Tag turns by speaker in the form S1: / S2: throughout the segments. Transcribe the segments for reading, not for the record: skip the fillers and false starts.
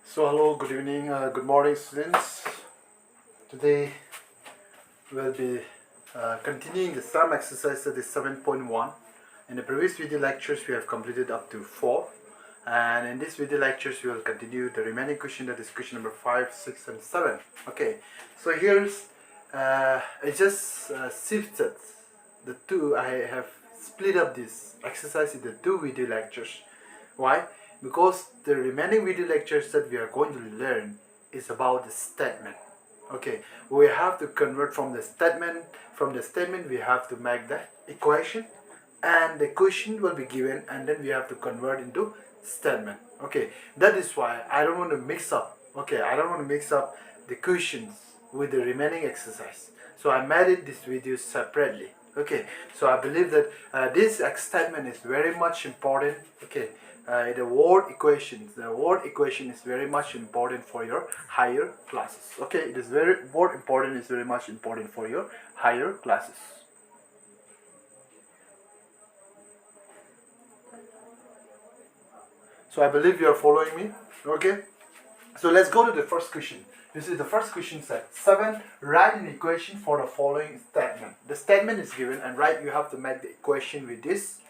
S1: So hello, good evening, good morning students. Today we'll be continuing the sum exercise that is 7.1. In the previous video lectures we have completed up to 4, and in this video lectures we will continue the remaining question, that is question number 5, 6 and 7. Okay, so here's I just shifted the two. I have split up this exercise into 2 video lectures. Why? Because the remaining video lectures that we are going to learn is about the statement. Okay, we have to convert from the statement. From the statement we have to make the equation, and the equation will be given, and then we have to convert into statement. Okay, that is why I don't want to mix up. Okay, I don't want to mix up the questions with the remaining exercise. So I made this video separately. Okay, so I believe that this statement is very much important. Okay, the word equation is very much important for your higher classes. Okay, it is word important is very much important for your higher classes. So I believe you are following me. Okay, so let's go to the first question. This is the first question set. 7. Write an equation for the following statement. The statement is given, and you have to make the equation with this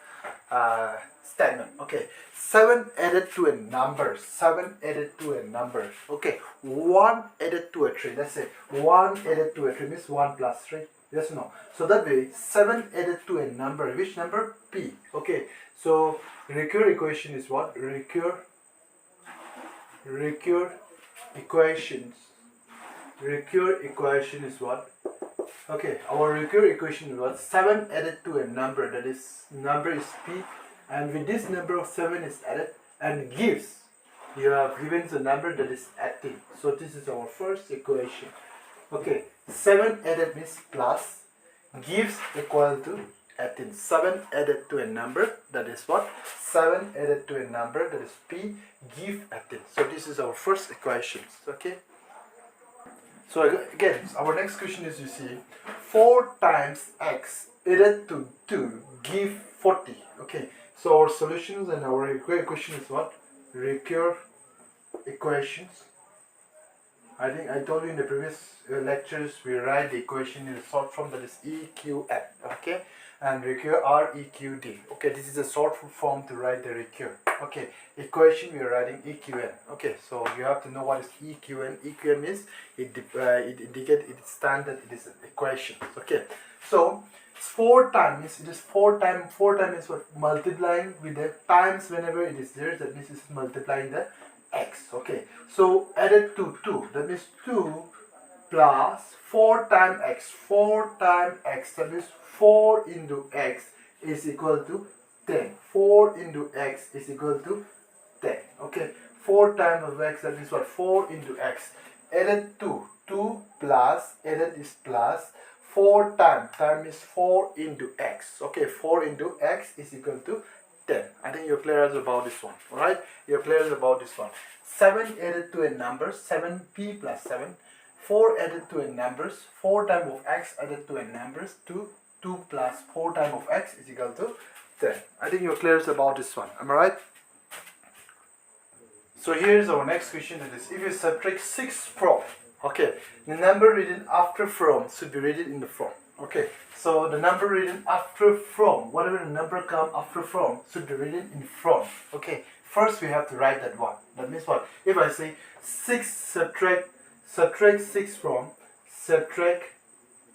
S1: statement. Okay, 7 added to a number. 7 added to a number. Okay, 1 added to a 3. Let's say 1 added to a 3 means 1 plus 3. Yes or no? So that way 7 added to a number. Which number? P. Okay, so recurrent equation is what? Recurrent equation is what? Okay, our recurrent equation is what? 7 added to a number, that is number is P, and with this number of 7 is added and gives, you have given the number that is 18. So this is our first equation. Okay, 7 added means plus, gives equal to 18. 7 added to a number, that is what? 7 added to a number, that is P, give 18. So this is our first equation. Okay. So again, our next question is, you see, 4 times x added to 2 give 40. Okay, so our solutions and our equation is what? Recurrent equations. I think I told you in the previous lectures we write the equation in a short form, that is EQN. Okay, and recur REQD. Okay, this is a short form to write the recur. Okay, equation we are writing EQN. Okay, so you have to know what is EQN. EQN means it indicates, it stands that it is an equation. Okay, so 4 times, it is 4 times. 4 times is what? Multiplying with the times whenever it is there, that means it's multiplying the x. Okay, so added to 2, that means 2 plus 4 times x. 4 times x, that means 4 into x is equal to 10. 4 into x is equal to 10. Okay, 4 times of x, that is what? 4 into x. Added to 2 plus, added is plus, 4 times, time is 4 into x. Okay, 4 into x is equal to 10. I think you're clear about this one. Alright, you're clear about this one. 7 added to a number, 7p plus 7. 4 added to a numbers, 4 times of x added to a numbers, 2 plus 4 times of x is equal to 10. I think you're clear about this one. Am I right? So here's our next question, that is, if you subtract 6 from, okay, the number written after from should be written in the from. Okay, so the number written after from, whatever the number come after from should be written in from. Okay, first we have to write that one. That means what? If I say 6 subtract 6 from, subtract,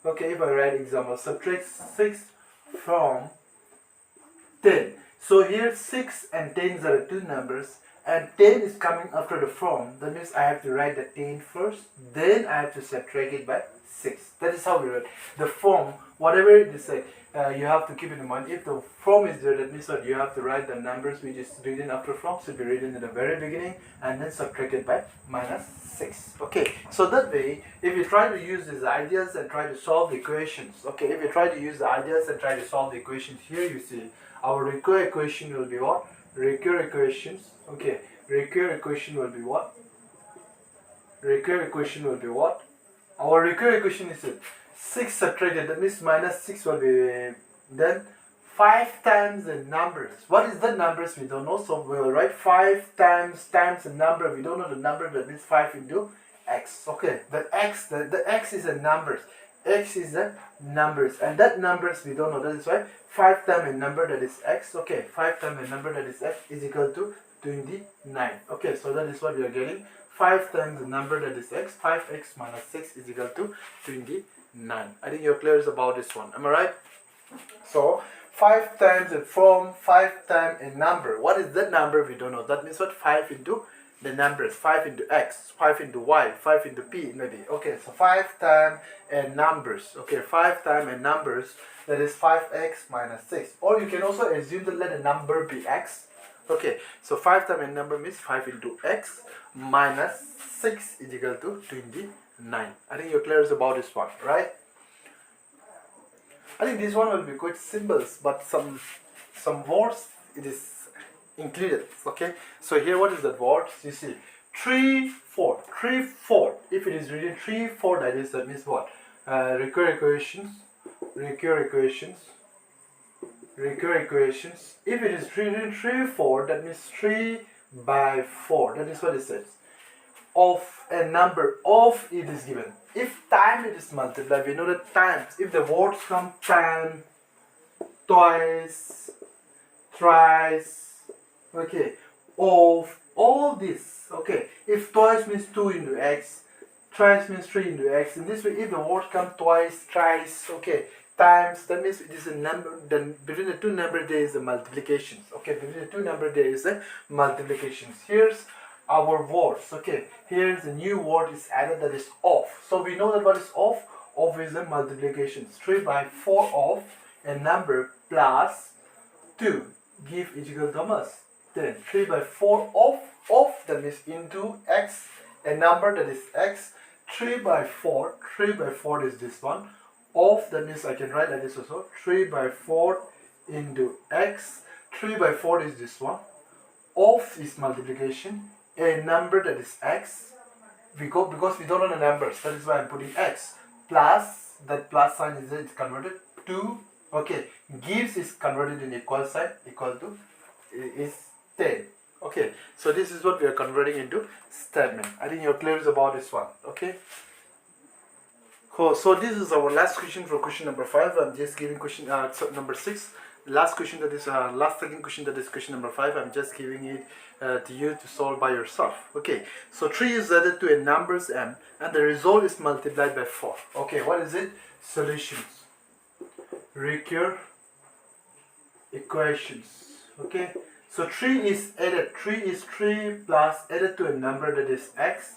S1: okay, if I write example, subtract 6 from 10. So here 6 and 10 are the two numbers, and 10 is coming after the from. That means I have to write the 10 first, then I have to subtract it by 6. That is how we write the from. Whatever it is, you have to keep in mind, if the from is there, that means that you have to write the numbers which is written after from should be written in the very beginning, and then subtract it by minus 6. Okay, so that way, if you try to use these ideas and try to solve the equations, okay, if you try to use the ideas and try to solve the equations, here you see our recurrent equation will be what? Recurrent equations. Okay, recurrent equation will be what? Recurrent equation will be what? Our recurrent equation is 6 subtracted, that means minus 6 will be then 5 times the numbers. What is the numbers? We don't know, so we will write 5 times the number. We don't know the number, that means 5 into x. Okay, the x is the numbers. X is the numbers, and that numbers we don't know. That is why 5 times a number, that is x. Okay, 5 times a number, that is x, is equal to 29. Okay, so that is what we are getting. 5 times the number, that is x. 5x minus 6 is equal to 29. I think you're clear about this one. Am I right? So 5 times a form, 5 times a number. What is that number? We don't know. That means what? 5 into the numbers. 5 into x, 5 into y, 5 into p maybe. Okay, so 5 times a numbers. Okay, 5 times a numbers, that is 5x minus 6. Or you can also assume that let a number be x. Okay, so 5 times a number means 5 into x minus 6 is equal to 29. I think you're clear about this one, right? I think this one will be quite symbols, but some words it is included. Okay, so here what is the words? You see 3 4 3 4. If it is written 3 4, that means what? Recur equations. If it is written 3 4, that means 3 by 4. That is what it says. Of a number of it is given. If time it is multiplied, we know that times. If the words come time, twice, thrice, okay, of all this, okay. If twice means 2 into x, thrice means 3 into x. In this way, if the words come twice, thrice, okay, times, that means it is a number. Then between the two number there is a multiplications. Okay, between the two number there is a multiplications. Here's our words. Okay, here's a new word is added, that is of. So we know that what is of? Of is the multiplications. 3 by 4 of a number plus 2 give is equal to us 10. 3 by 4 of, that means into x, a number that is x. 3 by 4 is this one. Of, that means I can write like this also. 3 by 4 into x. 3 by 4 is this one. Of is multiplication. A number that is x. Because we don't know the numbers, that is why I'm putting x. Plus, that plus sign is it's converted to, okay, gives is converted in equal sign, equal to is 10. Okay, so this is what we are converting into statement. I think you're clear about this one. Okay. Cool. So this is our last question for question number 5. I'm just giving question number 6. Last question, that is last second question, that is question number 5. I'm just giving it to you to solve by yourself. Okay, so 3 is added to a numbers m and the result is multiplied by 4. Okay, what is it? Solutions. Recur equations. Okay, so 3 is added. 3 is 3 plus added to a number that is x,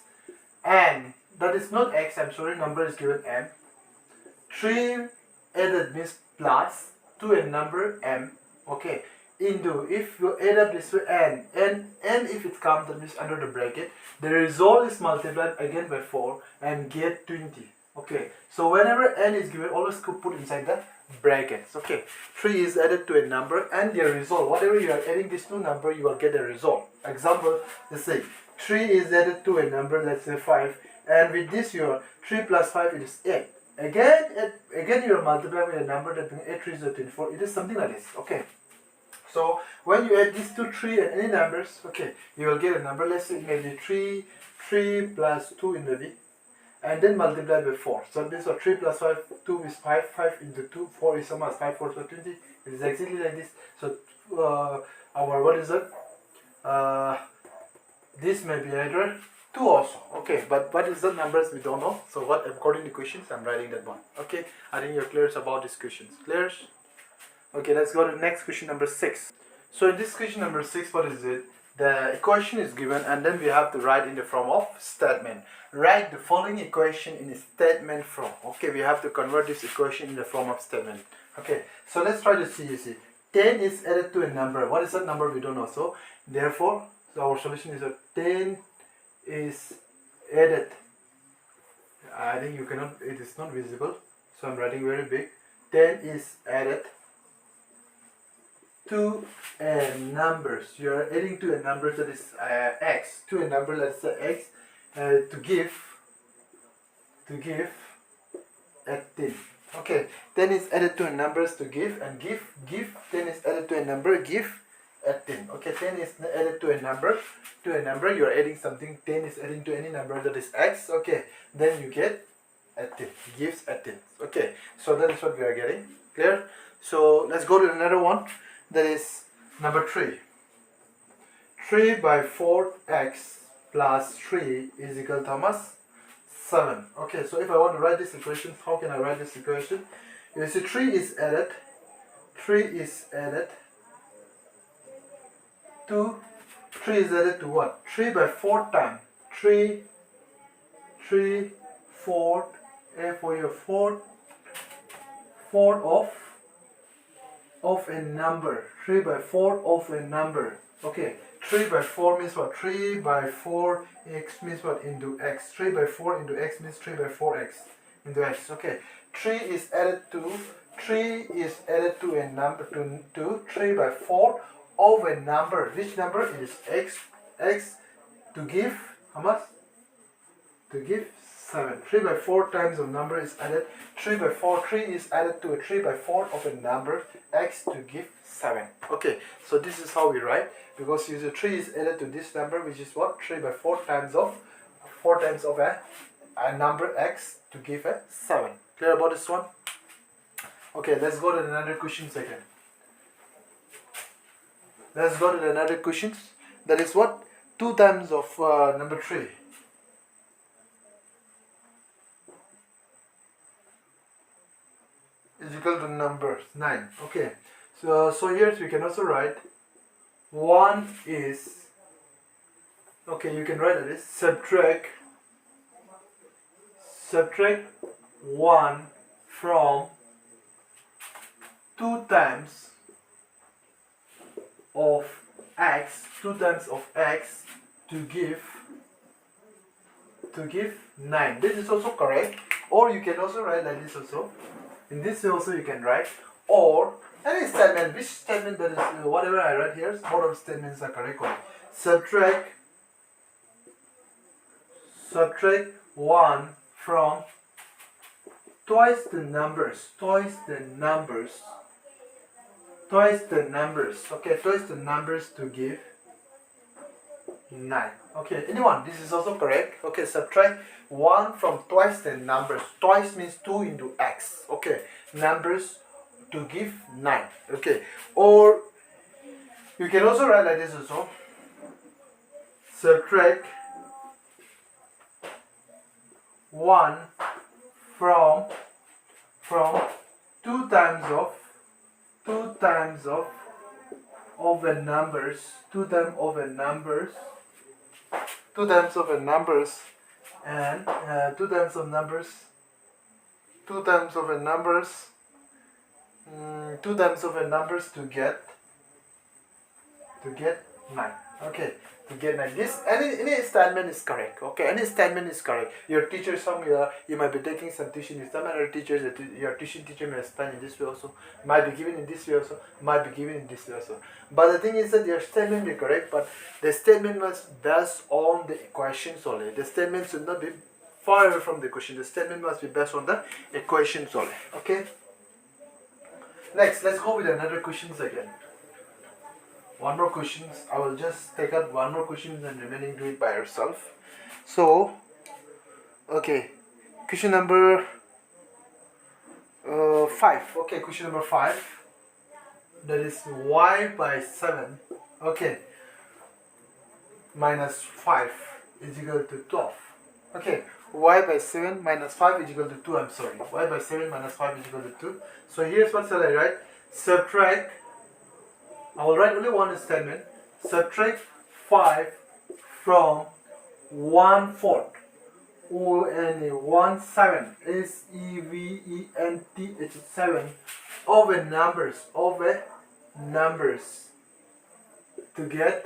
S1: and that is not x, I'm sorry, number is given m. 3 added means plus to a number m, okay, into, if you add up this way n if it comes, that means under the bracket, the result is multiplied again by 4 and get 20. Okay, so whenever n is given, always put inside the brackets. Okay, 3 is added to a number and the result, whatever you are adding these two number, you will get a result. Example, let's say 3 is added to a number, let's say 5, and with this your 3 plus 5 it is 8. Again you are multiplying with a number that being 8 3 is 24. It is something like this. Okay, so when you add these two 3 and any numbers, okay, you will get a number. Let's say maybe 3 plus 2 in the v, and then multiply by 4. So this is 3 plus 5, 2 is 5, 5 into 2, 4 is how much? 5 4 so 20. It is exactly like this. So our, what is it? This may be either 2 also. Okay, but what is the numbers we don't know. So what, according to questions, I'm writing that one. Okay, I think you're clear about these questions. Clear? Okay, let's go to the next question number 6. So in this question number 6, what is it? The equation is given and then we have to write in the form of statement. Write the following equation in a statement form. Okay, we have to convert this equation in the form of statement. Okay, so let's try to see. You see, 10 is added to a number. What is that number? We don't know. So therefore, our solution is that 10 is added. I think you cannot, it is not visible, so I'm writing very big. 10 is added to a numbers. You are adding to a number that is x, to a number, let's say x, to give 18. Okay, 10 is added to a numbers to give, and give 10 is added to a number, give add 10. Okay, 10 is added to a number, you are adding something. 10 is adding to any number that is x. Okay, then you get add 10, gives add 10. Okay, so that is what we are getting. Clear? So let's go to another one, that is number 3. 3 by 4x plus 3 is equal to how much? 7. Okay, so if I want to write this equation, how can I write this equation? You see 3 is added to 3 is added to what? 3 by 4 times 3 4 for your 4 of a number. 3 by 4 of a number. Okay, 3 by 4 means what? 3 by 4 x means what? Into x. 3 by 4 into x means 3 by 4x into x. Okay, 3 is added to a number, to 3 by 4 of a number. Which number? It is x to give how much? To give 7. 3 by 4 times of number is added. 3 by 4, 3 is added to a 3 by 4 of a number, x to give 7. Okay, so this is how we write, because usually 3 is added to this number, which is what? 3 by 4 times of a number x to give a 7. Clear about this one? Okay, let's go to another question again. Let's go to another question. That is what? 2 times of number 3. Is equal to number 9. Okay, so here we can also write 1 is, okay, you can write it as subtract 1 from 2 times of x to give 9. This is also correct, or you can also write like this also. In this way also you can write, or any statement, which statement that is, whatever I write here, both of statements are correct one. Subtract 1 from twice the numbers, okay, twice the numbers to give 9. Okay, anyone, this is also correct. Okay, subtract 1 from twice the numbers. Twice means 2 into x. Okay, numbers to give 9. Okay, or you can also write like this also. Subtract 1 from 2 times of a numbers, 2 times of a numbers, and 2 times of numbers, 2 times of a numbers, 2 times of a numbers to get 9. Okay, to get 9. This any statement is correct. Okay, any statement is correct. Your teacher, you might be taking some tuition with some other teachers. Your tuition teacher may explain in this way also, might be given in this way also, might be given in this way also. But the thing is that your statement may be correct, but the statement must be based on the equations only. The statement should not be far away from the equation. The statement must be based on the equations only. Okay. Next, let's go with another questions again. One more questions. I will just take out one more question and remaining do it by yourself. So, okay, question number 5. Okay, question number 5. That is y by 7. Okay, minus 5 is equal to 12. Okay, y by 7 minus 5 is equal to 2. I'm sorry. Y by 7 minus 5 is equal to 2. So here's what shall I write? Subtract. I will write only one statement. Subtract 5 from 1/4. O-N-A 1/7 7 of a numbers to get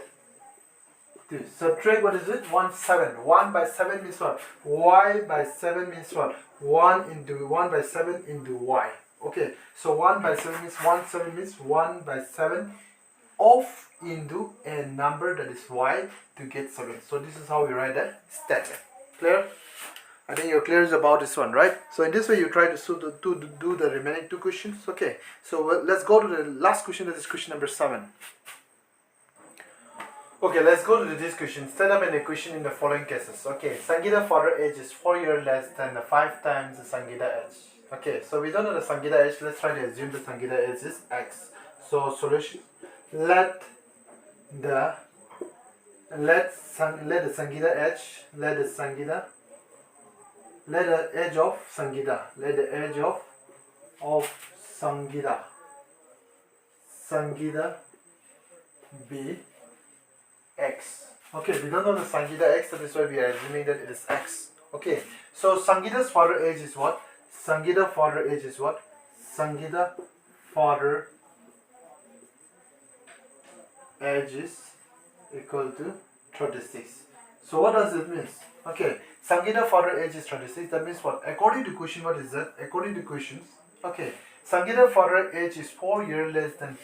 S1: this. Subtract, what is it? 1/7. 1 by 7 means what? Y by 7 means what? 1 by 7 into y. Okay, so 1 by 7 means 1/7 means 1 by 7 of into a number that is y to get 7. So this is how we write the statement. Clear? I think you're clear about this one, right? So in this way, you try to do the remaining two questions. Okay, so let's go to the last question. That is question number 7. Okay, let's go to this question. Set up an equation in the following cases. Okay, Sangeeta father age is 4 years less than the 5 times the Sangeeta age. Okay, so we don't know the Sangeeta age. Let's try to assume the Sangeeta age is x. So solution: let the Sangeeta age, let the age of Sangeeta be x. Okay, we don't know the Sangeeta x, that is why we are assuming that it is x. Okay, so Sangeeta's father age is what? Sangeeta father age is what? Sangeeta father age is equal to 36. So what does it mean? Okay, Sangeeta father age is 36. That means what? According to question, what is that? According to questions, okay, Sangeeta father age is 4 years less than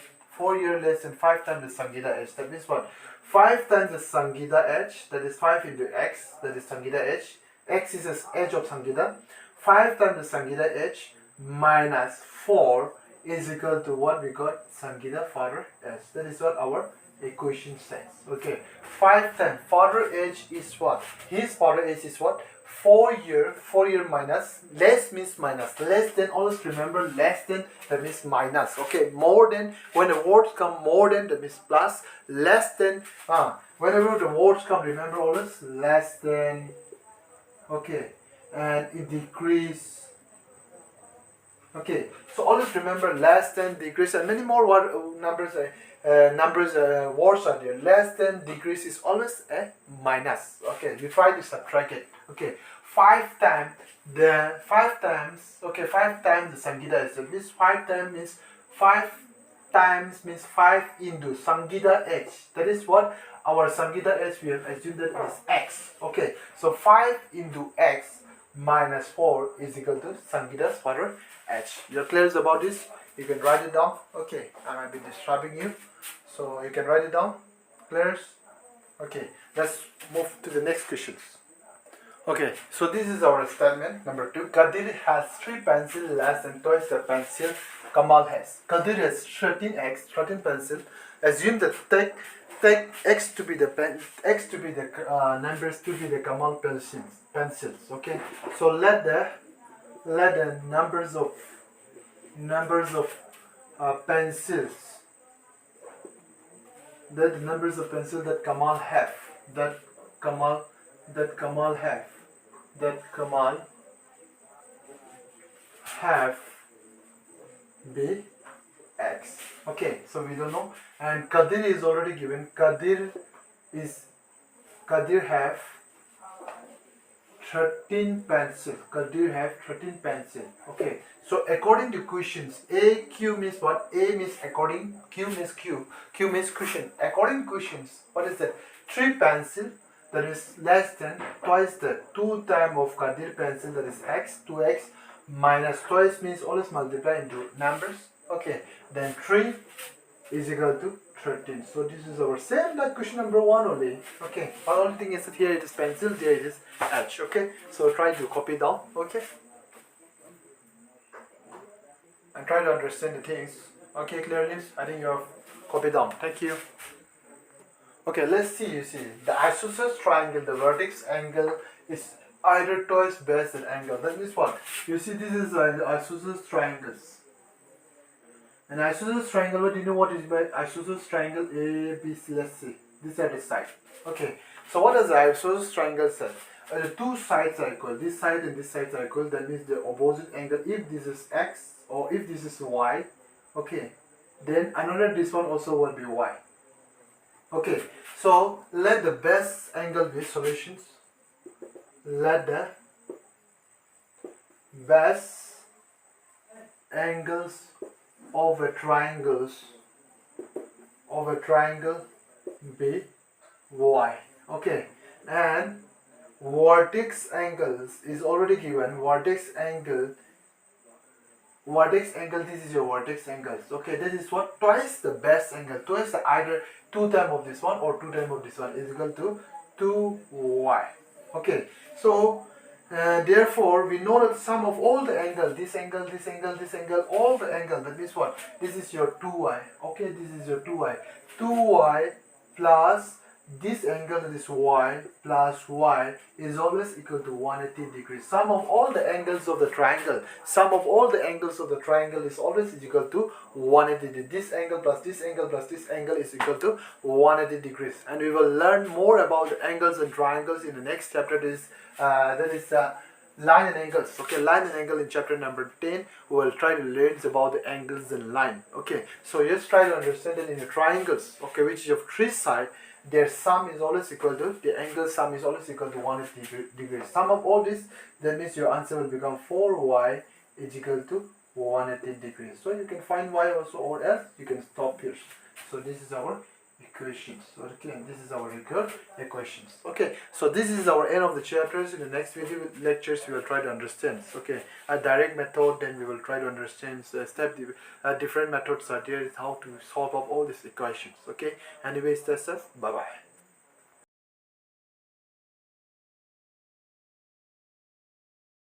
S1: 5 times the Sangeeta age. That means what? 5 times the Sangeeta age, that is 5 into x, that is Sangeeta age. X is the age of Sangeeta. 5 times the Sangeeta age minus 4 is equal to what we got? Sangeeta father age. That is what our equation says. Okay, 5 times father age is what? His father age is what? 4 year minus, less means minus, less than, always remember less than, that means minus. Okay, more than, when the words come more than, that means plus, less than, whenever the words come, remember always less than. Okay, and it decrease. Okay, so always remember less than, decrease, and many more numbers words are there. Less than, decrease is always a minus. Okay, you try to subtract it. Okay, 5 times the Sangeeta is, this 5 times means 5 into Sangeeta h. That is what our Sangeeta h, we have assumed that it is x. Okay, so 5 into x minus 4 is equal to Sangeeta's father h. You're clear about this? You can write it down. Okay, I might be disturbing you, so you can write it down. Clear? Okay, let's move to the next questions. Okay, so this is our statement number 2. Kadir has 3 pencils less than twice the pencil Kamal has. Kadir has 13 pencils. Assume that take x to be the numbers to be the Kamal pencils. Okay, so let the numbers of pencils, the numbers of pencils that Kamal have be x. Okay, so we don't know, and Kadir is already given. Kadir have 13 pencil. Okay, so according to questions, Q means what? A means according, Q means Q means question. According to questions, what is that? 3 pencil, that is less than twice the 2 times of Kadir pencil, that is x. 2x minus twice means always multiply into numbers. Okay, then 3 is equal to 13. So this is our same like question number 1 only. Okay, one only thing is that here it is pencil, there it is H. Okay, so try to copy down. Okay, and try to understand the things. Okay, clearly, I think you have copied down. Thank you. Okay, let's see. You see the isosceles triangle, the vertex angle is either twice base than angle. That means what? You see, this is the isosceles triangles. An isosceles triangle, what do you know what is by isosceles triangle? A, B, C, let's see. This are the side. Okay, so what does the isosceles triangle say? The 2 sides are equal. This side and this side are equal. That means the opposite angle. If this is x or if this is y, okay, then another this one also will be y. Okay, so let the best angle be solutions. Let the best angles of a triangle be y. Okay, and vertex angles is already given. Vertex angle, this is your vertex angles. Okay, this is what? Twice the best angle, twice the either 2 times of this one or 2 times of this one is equal to 2y. Okay, so Therefore, we know that the sum of all the angle, this angle, this angle, this angle, all the angle, that means what? This is your 2y. Okay, this is your 2y. 2y plus this angle, that is y, plus y is always equal to 180 degrees. Sum of all the angles of the triangle, sum of all the angles of the triangle is always equal to 180 degrees. This angle plus this angle plus this angle is equal to 180 degrees. And we will learn more about the angles and triangles in the next chapter. That is line and angles. Okay, line and angle in chapter number 10. We will try to learn about the angles and line. Okay, so let's try to understand that in the triangles, okay, which is of three sides, their sum is always equal to, the angle sum is always equal to 180 degrees. Sum of all this, that means your answer will become 4y is equal to 180 degrees. So you can find y also, or else you can stop here. So this is our equations. Okay, this is our recurrent equations. Okay, so this is our end of the chapters. In the next video lectures we will try to understand, okay, a direct method, then we will try to understand different methods are there, how to solve up all these equations. Okay, anyways, that's it. Bye bye.